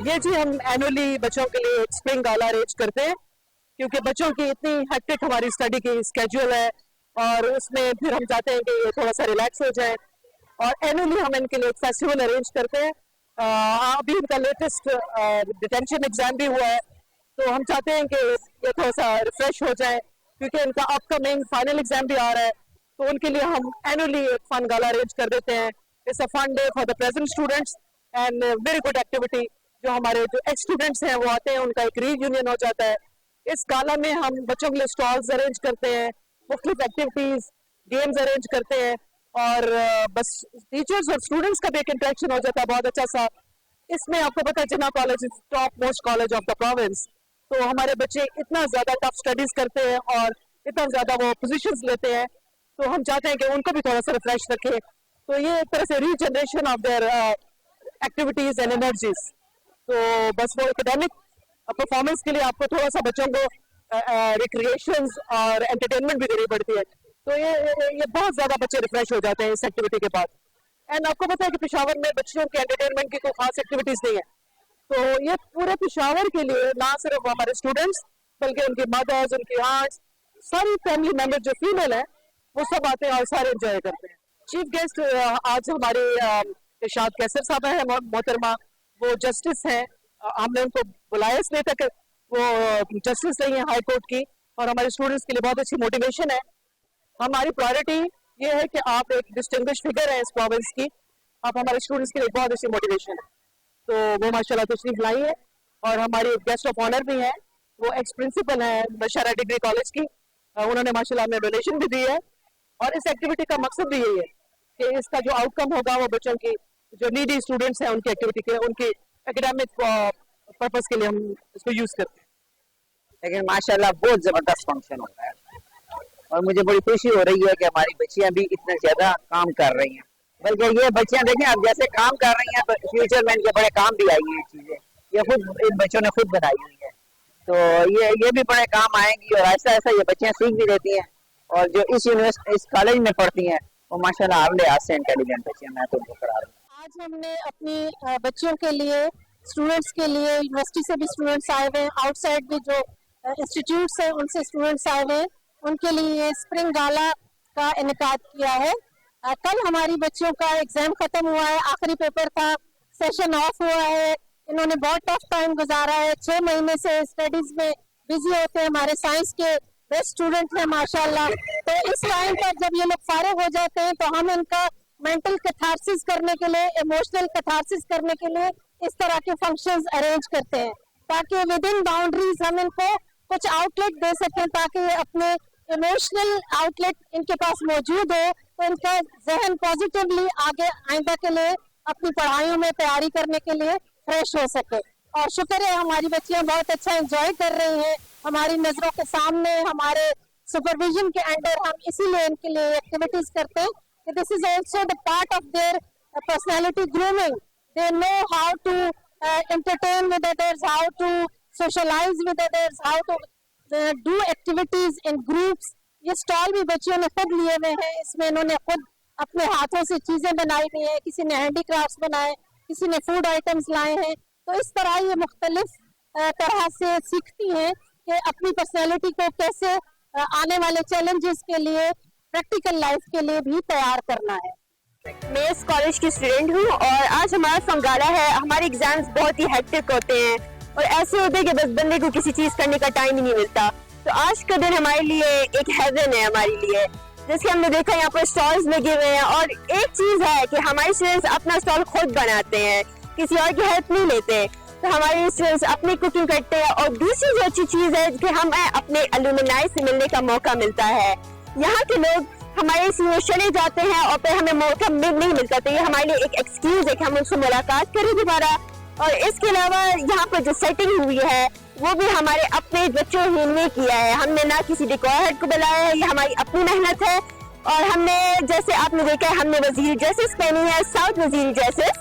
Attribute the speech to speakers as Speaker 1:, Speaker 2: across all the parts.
Speaker 1: ये जी हम एनुअली बच्चों के लिए एक स्प्रिंग गाला अरेंज करते हैं, क्योंकि बच्चों की इतनी हेक्टिक हमारी स्टडी की स्केड्यूल है और उसमें फिर हम चाहते हैं कि ये थोड़ा सा रिलैक्स हो जाए और एनुअली हम इनके लिए एक फेस्टिवल अरेंज करते हैं। अभी इनका लेटेस्ट डिटेंशन एग्जाम भी हुआ है, तो हम चाहते हैं कि ये थोड़ा सा रिफ्रेश हो जाए क्योंकि इनका अपकमिंग फाइनल एग्जाम भी आ रहा है, तो उनके लिए हम एनुअली एक फन गाला अरेंज कर देते हैं। It's a fun day for the present students and very good activity. जो हमारे जो एक्स स्टूडेंट्स हैं वो आते हैं, उनका एक रीयूनियन हो जाता है। इस गाला में हम बच्चों के लिए स्टॉल्स अरेंज करते हैं, मुख्तलिफ एक्टिविटीज गेम्स अरेंज करते हैं और बस टीचर्स और स्टूडेंट्स का भी एक इंटरेक्शन हो जाता है बहुत अच्छा सा। इसमें आपको पता है Jinnah college is top most college of the province, तो हमारे बच्चे इतना ज्यादा टफ स्टडीज करते हैं और इतना ज्यादा वो पोजीशंस लेते हैं, तो हम चाहते हैं कि उनको भी थोड़ा सा रिफ्रेश रखें। तो ये एक तरह से regeneration of their activities and energies. तो बस वो एकेडमिक परफॉर्मेंस के लिए आपको थोड़ा सा बच्चों को रिक्रिएशंस और एंटरटेनमेंट भी देनी पड़ती है, तो ये बहुत ज्यादा बच्चे रिफ्रेश हो जाते हैं इस एक्टिविटी के बाद। एंड आपको पता है कि पेशावर में बच्चों के एंटरटेनमेंट की कोई खास एक्टिविटीज नहीं है, तो ये पूरे पेशावर के लिए ना सिर्फ हमारे स्टूडेंट्स बल्कि उनकी मदर्स, उनकी आंट्स, सारी फैमिली मेंबर जो फीमेल है वो सब आते हैं और सारे एंजॉय करते हैं। चीफ गेस्ट आज हमारे इरशाद कैसर साहब है मोहतरमा, वो जस्टिस हैं। हमने उनको बुलाया इसलिए तक वो जस्टिस रही है हाई कोर्ट की और हमारे स्टूडेंट्स के लिए बहुत अच्छी मोटिवेशन है। हमारी प्रायोरिटी ये है कि आप एक डिस्टिंग्विश फिगर है इस प्रोविंस की, आप हमारे स्टूडेंट्स के लिए बहुत अच्छी मोटिवेशन है, तो वो माशाल्लाह तशरीफ लाई है। और हमारी गेस्ट ऑफ ऑनर भी है, वो एक्स प्रिंसिपल है बशारा डिग्री कॉलेज की, उन्होंने माशाल्लाह हमें डोनेशन भी दी है। और इस एक्टिविटी का मकसद भी यही है कि इसका जो आउटकम होगा वो बच्चों की जो नीडी स्टूडेंट्स हैं उनकी एक्टिविटी के, उनकी एकेडमिक पर्पस के लिए हम इसको यूज करते हैं।
Speaker 2: लेकिन माशाल्लाह बहुत जबरदस्त फंक्शन हो रहा है और मुझे बड़ी खुशी हो रही है कि हमारी बच्चियां भी इतना ज्यादा काम कर रही हैं। बल्कि ये बच्चियां देखें अब जैसे काम कर रही हैं तो फ्यूचर में इनके बड़े काम भी आई हैं चीजें, ये खुद इन बच्चों ने खुद बनाई हुई है, तो ये भी बड़े काम आएंगी और ऐसा ऐसा ये बच्चियां सीख भी लेती हैं। और जो इस कॉलेज में पढ़ती हैं वो माशाल्लाह हर लिहाज से इंटेलिजेंट बच्चियां, मैं तो करार हूँ।
Speaker 3: आज हमने अपनी बच्चियों के लिए, स्टूडेंट्स के लिए, यूनिवर्सिटी से भी स्टूडेंट्स आए हुए हैं, आउटसाइड भी जो इंस्टीट्यूट्स हैं उनसे स्टूडेंट्स आए हुए हैं, उनके लिए स्प्रिंग गाला का इनेकाद किया है। कल हमारी बच्चियों का एग्जाम खत्म हुआ है, आखिरी पेपर था, सेशन ऑफ हुआ है। इन्होंने बहुत टफ टाइम गुजारा है, 6 महीने से स्टडीज में बिजी होते हैं। हमारे साइंस के बेस्ट स्टूडेंट हैं माशाल्लाह। तो इस टाइम पर जब ये लोग फारिग हो जाते हैं तो हम इनका मेंटल कैथारसिस करने के लिए, इमोशनल कैथारसिस करने के लिए इस तरह के फंक्शंस अरेंज करते हैं ताकि विद इन बाउंड्रीज हम इनको कुछ आउटलेट दे सकें, ताकि ये अपने इमोशनल आउटलेट इनके पास मौजूद हो तो इनका जहन पॉजिटिवली आगे आइंदा के लिए अपनी पढ़ाइयों में तैयारी करने के लिए फ्रेश हो सके। और शुक्र है हमारी बच्चियां बहुत अच्छा एंजॉय कर रही हैं हमारी नजरों के सामने, हमारे सुपरविजन के अंडर। हम इसीलिए इनके लिए एक्टिविटीज करते हैं कि this is also the part of their personality grooming. They know how to entertain with others, how to socialize with others, how to do activities in groups. ये स्टॉल भी बच्चियों ने खुद लिए हुए हैं, इसमें इन्होंने खुद अपने हाथों से चीजें बनाई हुई हैं, किसी ने हैंडीक्राफ्ट्स बनाए, किसी ने फूड आइटम्स लाए हैं। तो इस तरह ये मुख्तलिफ तरह से सीखती हैं कि अपनी पर्सनैलिटी को कैसे आने वाले चैलेंजेस के लिए, प्रैक्टिकल लाइफ के लिए भी तैयार करना है।
Speaker 4: मैं इस कॉलेज की स्टूडेंट हूँ और आज हमारा फंगाला है। हमारे एग्जाम्स बहुत ही हेक्टिक होते हैं और ऐसे होते हैं कि बस बंदे को किसी चीज करने का टाइम ही नहीं मिलता, तो आज का दिन हमारे लिए एक हेवन है हमारे लिए। जैसे हमने देखा यहाँ पर स्टॉल्स लगे हुए हैं और एक चीज है कि हमारे स्टूडेंट्स अपना स्टॉल खुद बनाते हैं, किसी और की हेल्प नहीं लेते, तो हमारे स्टूडेंट्स अपनी कुकिंग करते हैं। और दूसरी जो अच्छी चीज है कि हमें अपने अलुमनाई से मिलने का मौका मिलता है। यहाँ के लोग हमारे से चले जाते हैं और फिर हमें मौका नहीं मिलता, तो ये हमारे लिए एक एक्सक्यूज है कि हम उनसे मुलाकात करें दोबारा। और इसके अलावा यहाँ पर जो सेटिंग हुई है वो भी हमारे अपने बच्चों ही ने किया है, हमने ना किसी डेकोर हेड को बुलाया है, ये हमारी अपनी मेहनत है। और हमने, जैसे आपने देखा है, हमने वजीर ड्रेसेस पहनी है, साउथ वजीर ड्रेसेस,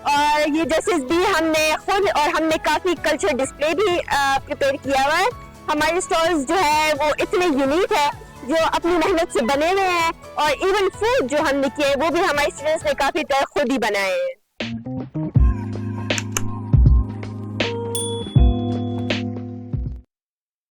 Speaker 4: और ये ड्रेसेस भी हमने खुद, और हमने काफी कल्चर डिस्प्ले भी प्रिपेयर किया हुआ है। हमारे स्टॉल्स जो है वो इतने यूनिक है, जो अपनी मेहनत से बने हुए हैं, और इवन फूड जो हमने किए वो भी हमारे स्टूडेंट्स ने काफी तरह खुद ही बनाए हैं।